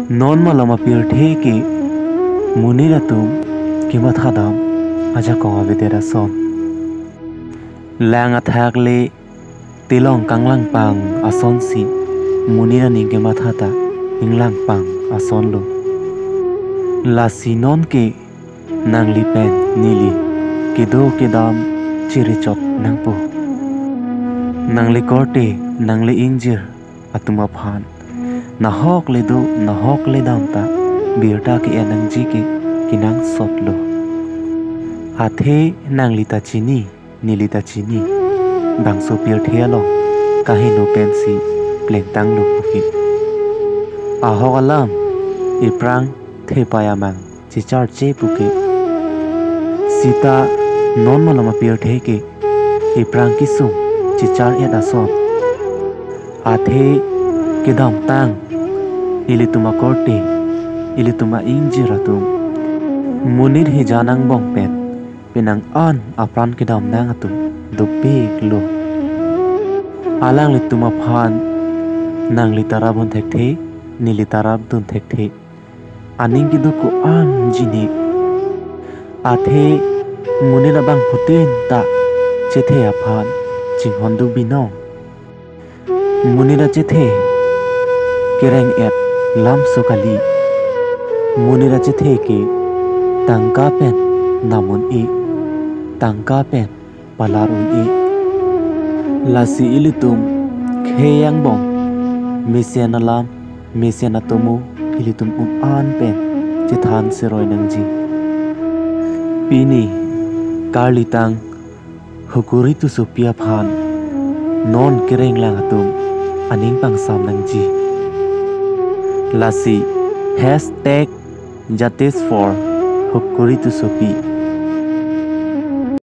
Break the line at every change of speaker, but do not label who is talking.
non malama pirthe ke munira tum kimat hadam aja konga vedera son lang athak le tilong kanglang pang ason si munira ni kimat hata inglang pang ason lo la sinon ke nang li pen nili kedo kedam chirichot nang po nang li korte nang li injir atuma phan nahok le do nahok le dam ta birta ke anang ji ke kinang sotlo athe nang lita chini nilita chini bangso pir thialo kahino pensi pleng tang lo ki ahok alam iprang thepayamang chichar che puke sita non malama pir the ke iprang kisum chichar eda son athe kedam tang ilituma korte ilituma injiratum munir hi janang bong pen pinang an apran kedam nang atum dopik lo alang lituma phan nang litarabon thekhe nilitarab dun thekhe aning kidu ko an jini athe munira bang putin ta chethe aphan chinghondu binong munira chethe kereng et lam sokali munira chethe ke tangka pen namun e tangka pen palarun e lasi ilitum kheyang bong mesiana lam mesiana tomu ilitum an pen chithan seroi nangji pini karlitang hukuri tu sopia phan non kereng lang atum aning pangsam nangji lasi #justice for hukuri tu sopi